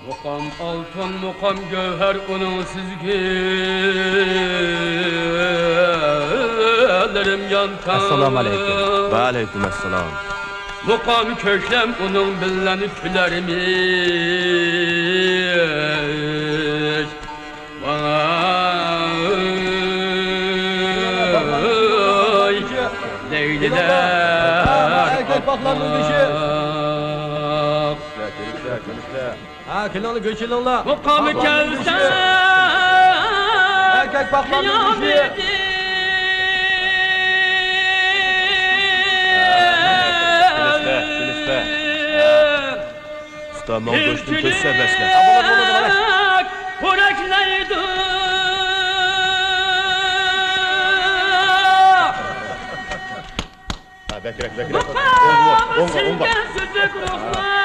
Muqam altın, muqam gövher onun sizgelerim yantan. Assalamu aleyküm. Ve aleyküm esselam. Muqam köşlem onun bilen üflermiş. Vay Leyliler. Erkek baklanın dışı. Ha, kilolu göçülüğünle. Muqamı gelsen. Erkek baklanın dışı. Tamam, göçtün köşse besle. Kuraklaydı. Ha, bekle. Muqamı silken süzük ruhlar.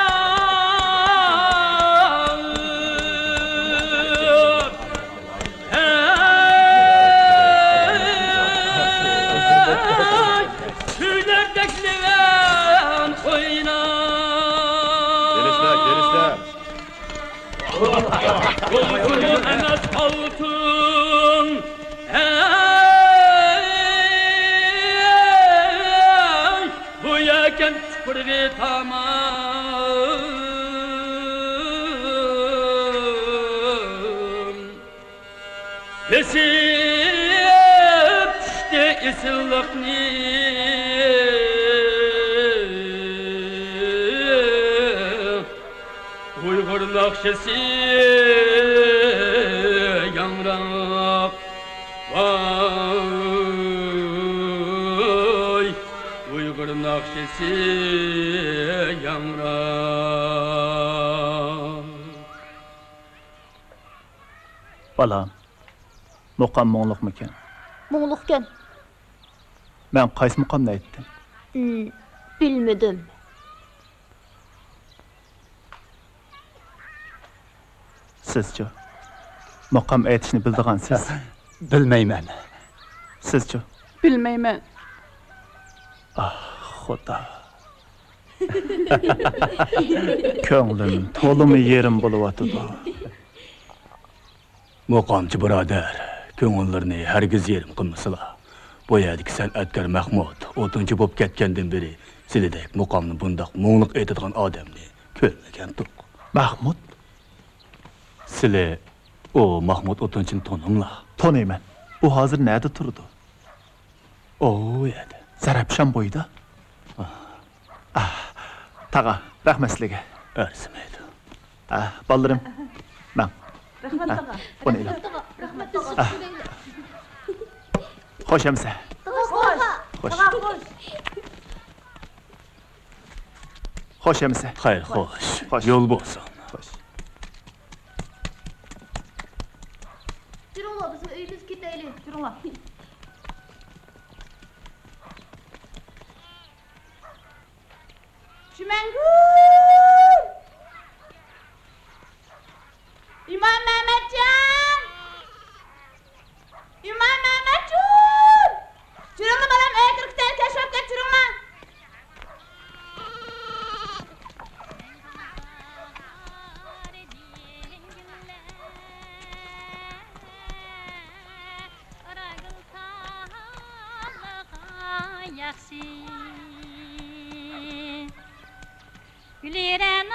Uykuyu enes altın bu yaken fırgı tamam Besip işte isillıkni Uygur nakşesi yanrak Vay Uygur nakşesi yanrak Balam, muqam moğluq mikan? Moğluqken. Ben qaysi muqamda aytdim? Bilmedim. Sizce? Muqam aytishni bildigan siz. Bilmeymen. Sizce? Bilmeymen. Xudo. Ko'nglim to'limi yerim bo'lyapti. Muqamchi birodar, ko'ngillarni hargiz yerim qilmasala. Bu yerdagi san'atkor Mahmud 10-chi bo'lib ketgandan beri sizidek muqamni bundaq mo'ngluq aytadigan odamni ko'rmagan-tuk. Mahmud? Sizlar o Mahmud 10-chini tanimla. Tanıyman. U hozir nerede turdi? O yerda. Zarafshon bo'yida? Taga, rahmat sizlarga. Arzimaydi. Ballarim. Men. Rahmat taga. Buni ilam. Rahmat taga. Xo'sh amsa. Xo'sh. Xo'sh amsa. Xayr, xo'sh. Xo'sh. Yo'l bo'lsin. Xo'sh. Yürünglar, bizim öyümüz gidelim. Yürünglar. Şümengül! İmam Mehmetcan! İmam Mehmetcan! Yürünglar balam, öykürükten keşfep get yürünglar. Güliren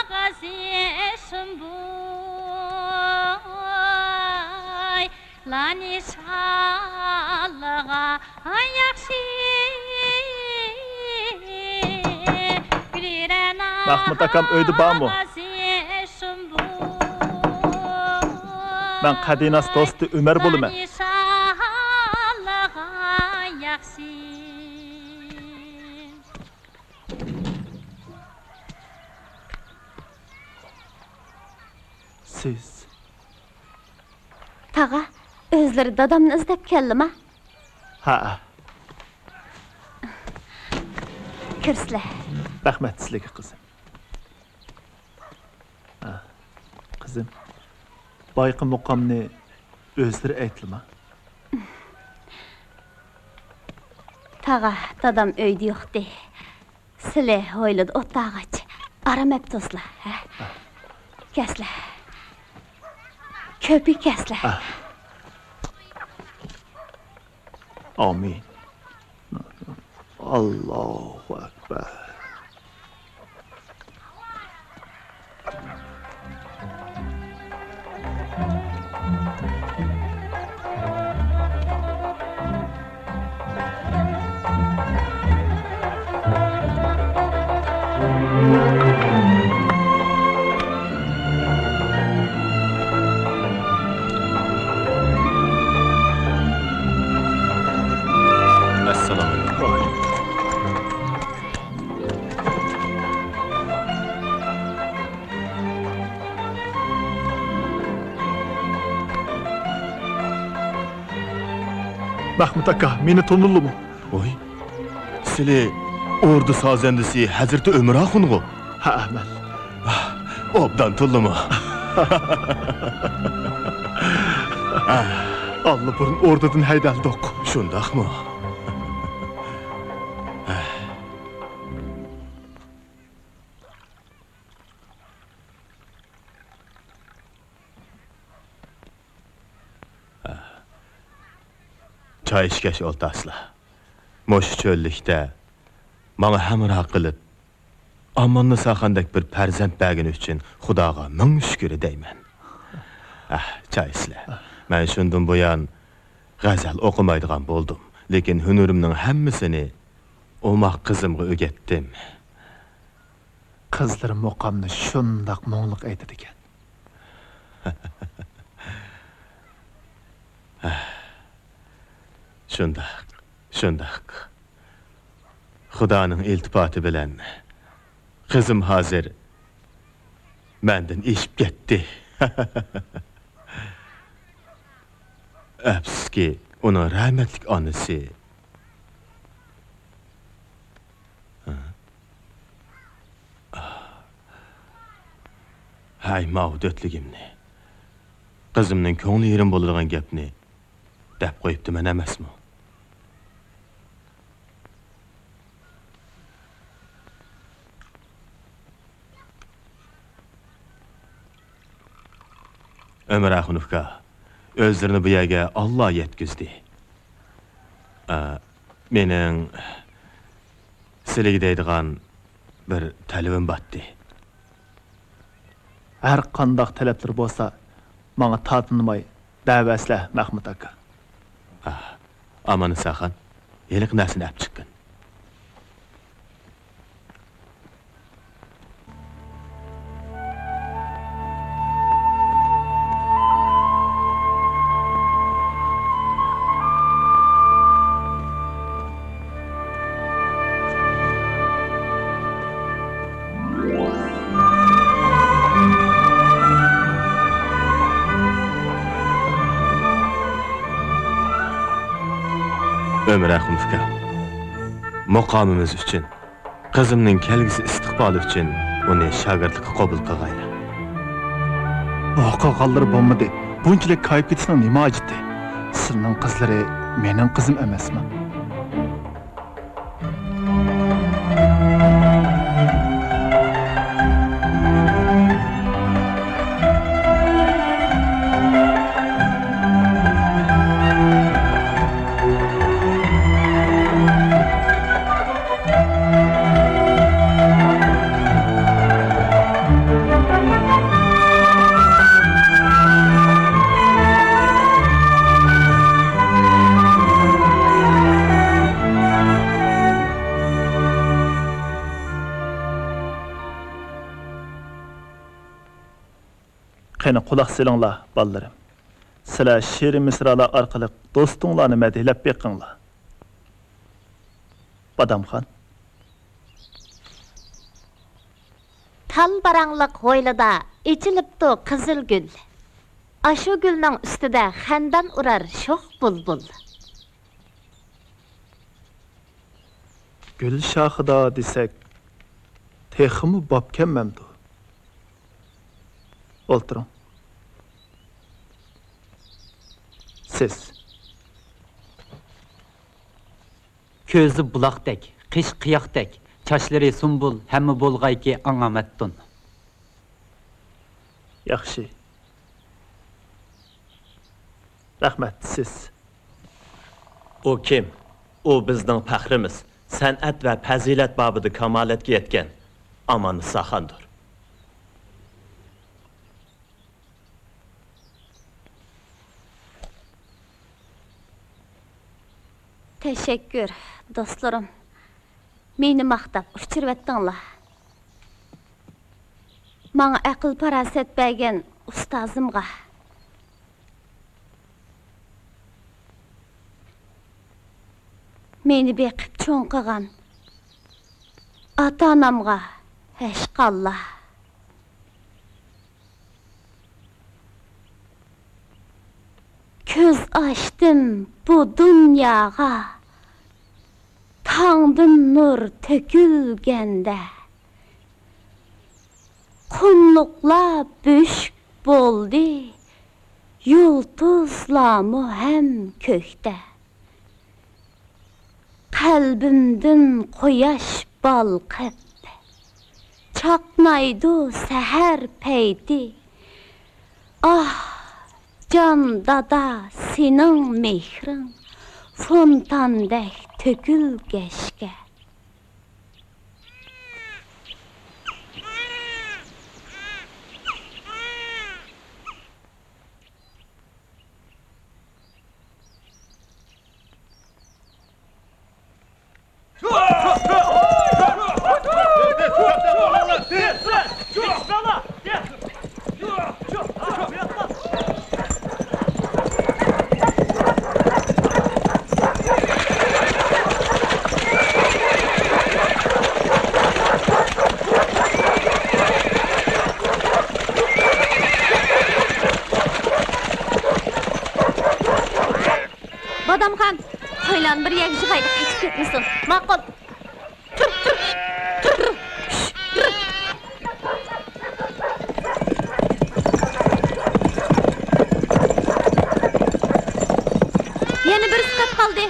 ağası şumbuy Lani şallığa yakşı Güliren Mahmut akam öydi bağmı? Ben Kadinas dostu Ömer bulumen. Lani şallığa yakşı Siz. Taga, özleri dadamını izlep keldim ha. Ha. Kirsle. Rahmat sizlarga qizim. Qizim. Boyqi muqomni o'zlari aytdimi? Taga, dadam öyde yoktu. Sile oyladı otağaç. Aram hep tozla. kəslə. Köpü kəslə. Amin. Allahu Ekber. Assalomu alaykum. Mahmud aka, meni tanıdınmı? Oy. Sizli ordu sazendisi Hazreti Ömür Axunğu. Ha, mən. Obdan tullumı? Allah burun ordudan haydaldık. Şundaqmı? Çay içkeş oltasla. Moş çöllükdə bana həmrah qılıb amanını saxandək bir pərzənd bəgin üçün Xudağa min şükür edəymən. Çay islə. Mən şundan bu yan ғəzəl oxumaydığan boldum. Lekin hünürümün həmmisini omaq qızımğı ögetdim. Qızlarım muqamni şundaq moңлық aytadi ekan. Şundaq. Xudanın iltifatı bilen kızım hazır menden işip gitti. Əfsus ki onun rahmetlik annesi hay mağdötlüğümni kızımның köңlü yerim boladigan gapni dep koyuptu men emasmı? Ömer Axunovka özlerini bu yerge Allah yetkizdi. Menin sizle gideydiğen bir talebim battı. Her qandaq talablar bolsa, bana tatınmay dəvəslə Mahmud aka. Amanı saxan, yelik nəsini əp çıqqın. Ömer Axunovka, muqamımız üçün, kızımның kelgisi istiqbalı üçün onu şagirdlikka qabul qilgayli. Vaqalar bo'lmadi. Bunchalik kayıp ketishning nima ajiti? Sizning qizlari mening qizim emasmi? Qani quloq selinglar, balalarım. Sizlar she'r misralar orqali do'stinglarni madihlab beqinglar. Badamxon. Tal barangliq ho'ylida ichilibdi qizil gul. Ashu gulning ustida xandan urar sho'x bulbul. Gül şaxıda desek, teximi bobkanmamdu. O'ltiring. Siz. Ko'zi buloqdek, qish qiyoqdek, sochlari sumbul, hamma bo'lg'ayki angamatdun. Yaxşı. Rahmat, siz. O kim? O bizning faxrimiz. San'at va fazilat babida kamolatga yetgan Aman Saxandır. Teşekkür, dostlarım. Meni maqtab uçurvatdinglar. Manga aql parasat bergan ustozimga. Meni beqib cho'ng qilgan ota-onamga hashqallah. Ko'z açdım bu dunyoga. Tağdın nur tökülgende. Qumluqlar böşk boldi. Yulduzlarmı hem kökte. Qalbimdin quyosh balqib. Chaqnaydı sahar peydi. Ah, candada senin mehrin. Fontandek tökülgeşke. Badamxan, qo'ylan bir yakshi qayda qechib ketmasin. Ma'qul. Tur. Yana bir siqat qoldi.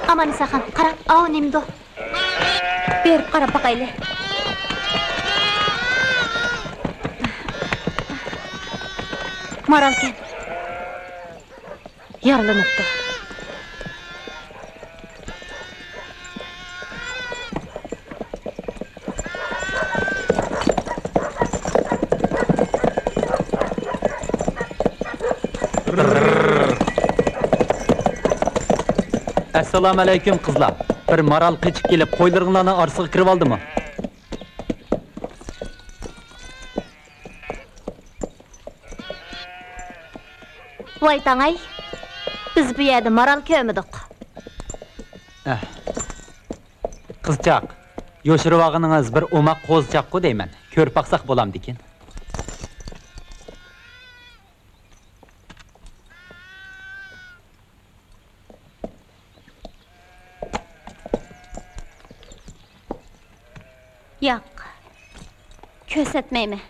Aman Saxan, qara, av nemdo. Berib qarab baqayli. Maralken. Yaralanıptı. Assalomu alaykum qizlar. Bir maral qechib kelib qo'ylaringlarni orsiga kirib oldimi? Voy tangay. Biz bu yerda maral ko'midik. Qizchaq, yoshirvog'iningiz bir o'maq qo'zchaq-ku deyman. Ko'rib baqsaq bo'lamdikin. Yo'q. Ko'rsatmayman.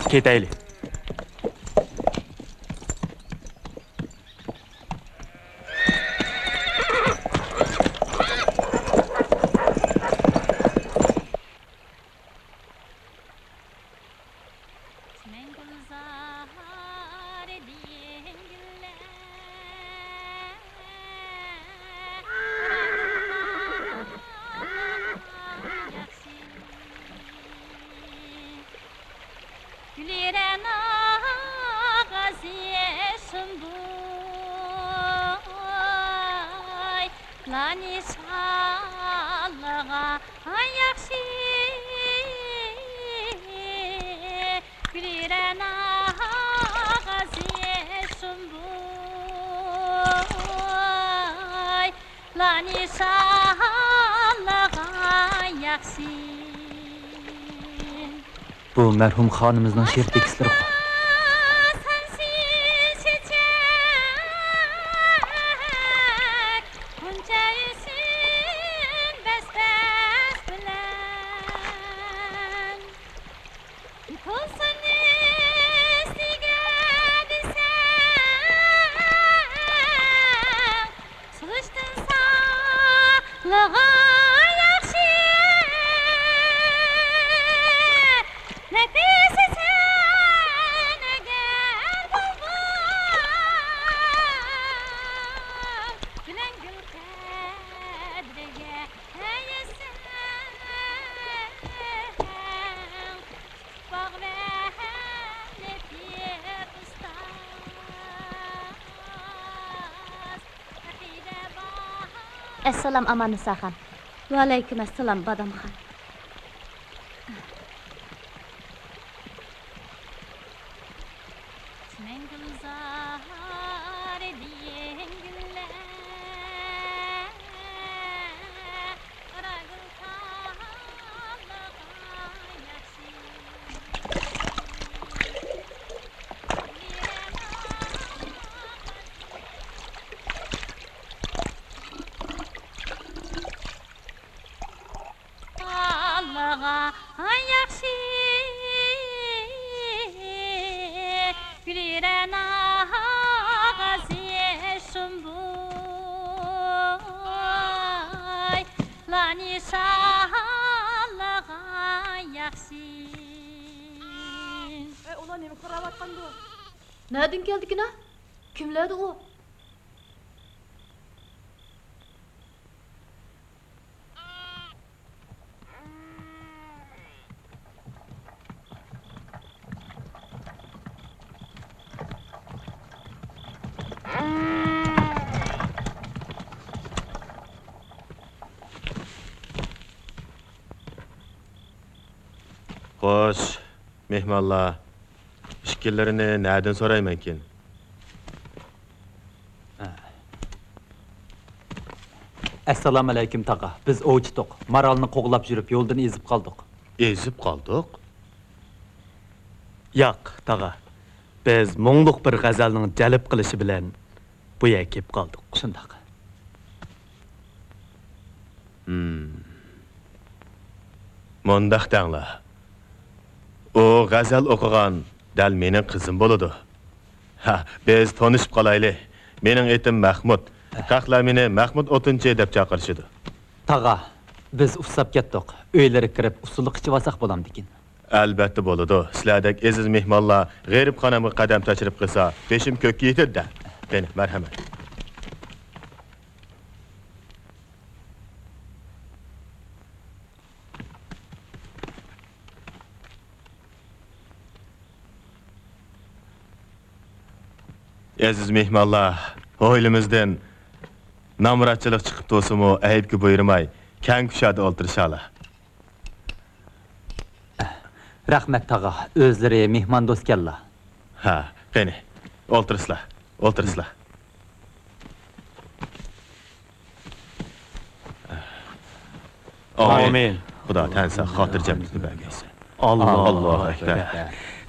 Ketayli. Bu mərhum xanımızdan şeir tekstləri. Lağan yaxşı Nefesi sen eğer bulmam Gülen gül kadrige heyesen Bağ ve nefir ustas Assalam aman Nisaxon. Va alaykum assalom Badamxon. Sen gülzar ediyen güller Ara gül kallağa yakşı Kallağa yakşı Güliren ağaziye şumbuy Lani şallağa yaksin Ulan nemi qaravatqandı? Nereden geldi ki ne? Kimlerdi o? Xo'sh, mehmonlar. Ishkillarini nereden so'raymankin? Assalomu alaykum taqa. Biz o'chdiq. Maralni qo'g'lab yurib yo'ldan ezib qoldik. Ezib qoldik. Yo'q, taqa. Biz mo'ngluq bir g'azalning jalb qilishi bilan bu yerga kelib qoldik. Shundoq. Mondaq danglar. O g'azal o'qigan dal mening qizim bo'ladi. Ha, biz tanishib qolaylik. Mening etim Mahmud. Qaqlar meni Mahmud o'tinchi deb chaqirishdi. Taqa, biz ufsab ketdik. Uylari kirib usullik ichib olsak bo'lamdikin. Albatta bo'ladi. Sizlardek aziz mehmonlar g'aribxonamga qadam tashirib qilsa, beshim ko'kka yetadi-da. Qani, marhamat. Aziz mehmonlar, oilimizdan namratchilik chiqib to'simi aybga buyurmay, kang kushada o'ltirishali. Rahmat taqa, o'zlari mehmon do'stkanlar. Ha, qani, o'ltirsizlar, o'ltirsizlar. Amin. Xudo tansa xotirjamlikni bergaysin. Allohu akbar.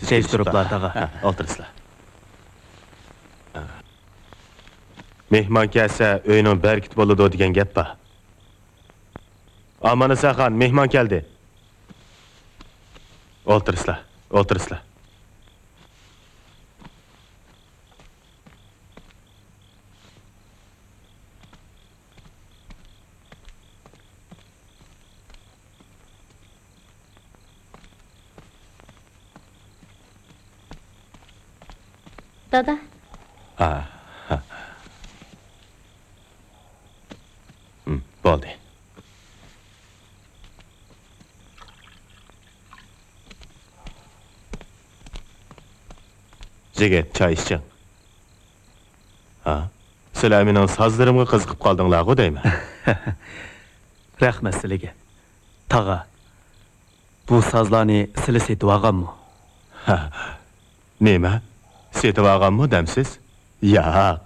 Tez turiblar taqa. O'ltirsizlar. Mehmon kelsa, uyning barkit bo'ladi degan gap bor. Aman Nisaxon, mehmon keldi. O'ltirsizlar, o'ltirsizlar. Dada, Ha. Bo'ldi. Jigit, choy iching. Ha? Sizlar mening sozlarimga qiziqib qoldinglar-ku deyman. Rahmat sizlarga. Taqa. Bu sazlarni sizlar setib olganmi? Nima? Setib olganmi demsiz? Yo'q.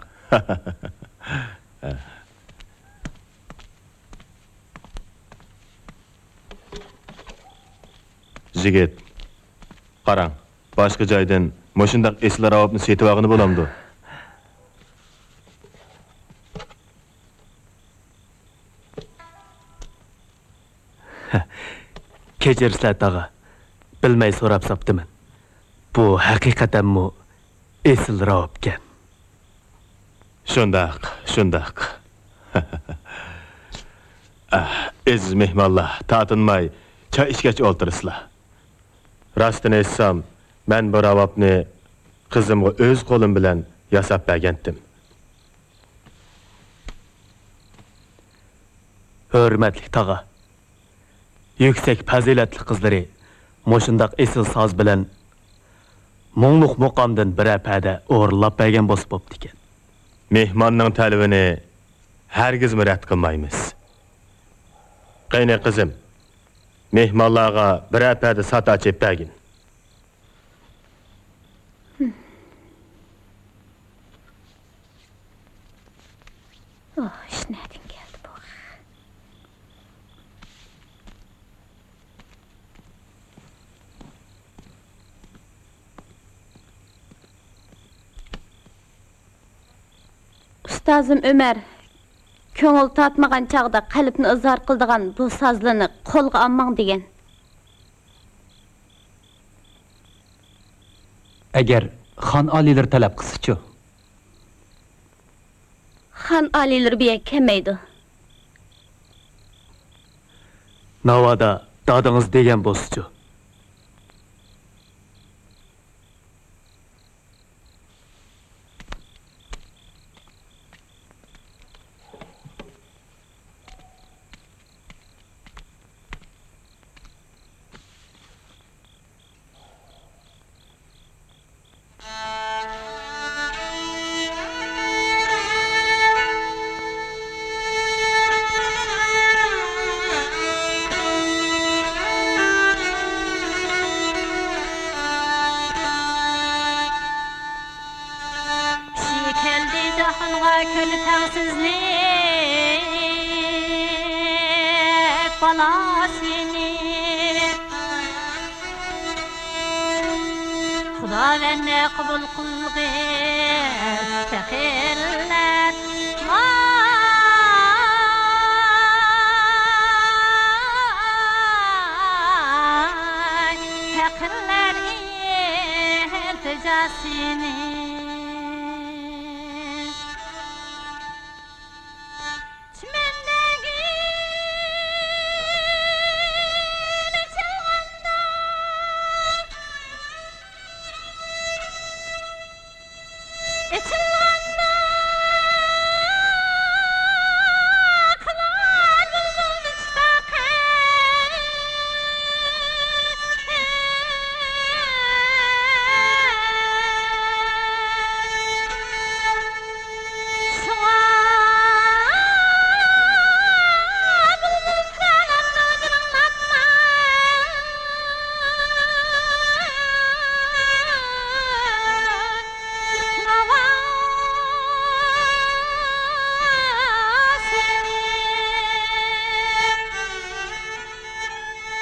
Jigit, qarang, boshqa joydan moshundaq eslar avobni setib olgani bo'lamdi. Kechirsizlar taqa. Bilmay so'rab saptiman. Bu haqiqatanmi esil ravobkan. Shundaq. Aziz mehmonlar, tatınmay, çay içkech oltırısla. Rastını etsam, ben bu ravabni kızımga öz kolum bilen yasap bergendim. Hürmetli tağa. Yüksek faziletli kızları moşundaq esil saz bilen Moңluq muqamdan bir əpədə uğurlap bəgən bosub boptu iken. Mehmanның talibini hergiz mi rad qılmaymız. Qayna kızım, mehmanlarga bir əpədə sat açıp bergin. iş nereden geldi bu? Ustazım Ömer, köngül tatmagan çağda kalbini ızar kıldıgan bu sazlını kolga almaň degen. Eger Han aliler talep kısıçı. Han aliler biye kemeydi. Navada dadınız degen bosçu. Şikeldi cahanğa könü tengsizlik balasını Xuda venne qabul qılgın fəxirlər Vay fəxirlər ilticasını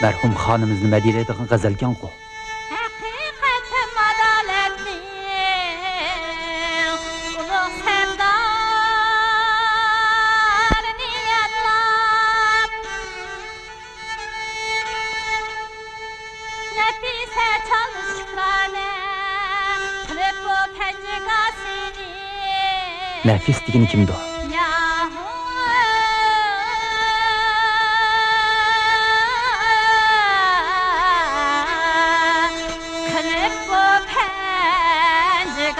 Merhum hanımızın medile edilen gazelken ko. Hakikatem adaletli ulug' serdar niyatlab Nefise çalışıklarını qilib bu pencegasini Nefis degeni kimdi o? Qilib bu pencegasini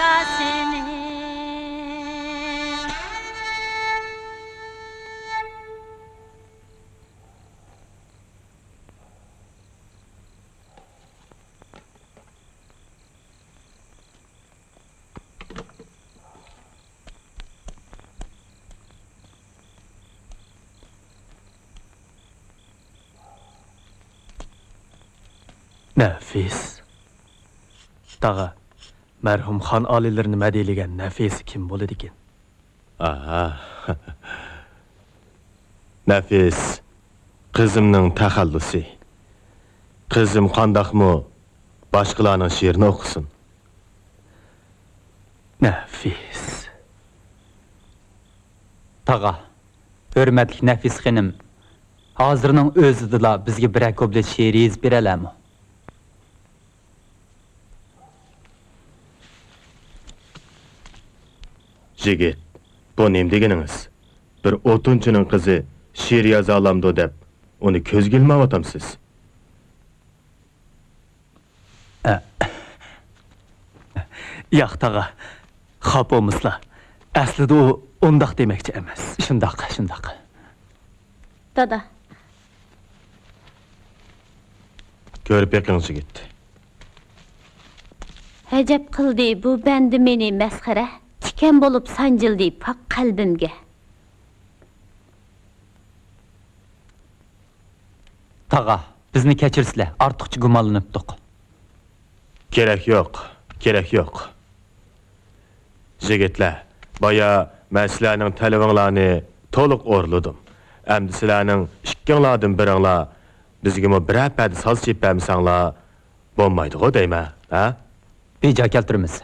Nefis. Tağa, merhum Han alilerini medeligen nefis kim bolu dikin? Aha. Nefis, kızımның tahallusi. Kızım qandaqmı başqalarının şiirini okusun. Nefis. Tağa, hürmetli Nefis xanım, hazırının özüdüla bizge bir köblet şiiriyiz birelemi. Jigit, bu nem degeniniz? Bir otunçunun kızı şiir yaza alamdı dep, onu köz gelmevatamsiz. Yo'q, tag'a. Xap bo'lmaslar. Aslida u undoq demoqchi emas. Şundaq. Dada, Görüp yakınışı gitti. həcəb qıldı bu bəndi meni məsxərə, tikan bo'lib sancıldı pak qalbimga. Tağa, bizni kechirsizlar. Ortiqcha gumonlanibdiq. Gerek yok. Jigitler, baya men sizlarning talabinglarni to'liq o'rladim. Endi sizlarning ikkinglardan biringlar bizga biror payda soz chepamsanglar bo'lmaydi-ku deyman, ha? Beja keltiramiz.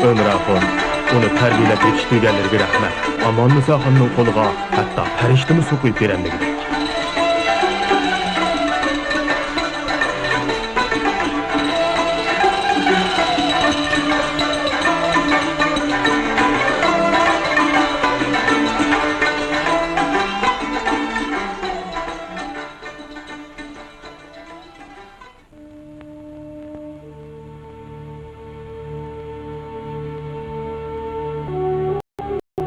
Ömür Axun, onu tərbiyələyib yetişdirganlarga rahmat. Amanlı Saxonning qo'liga hatto farishtani so'qib berganligiga.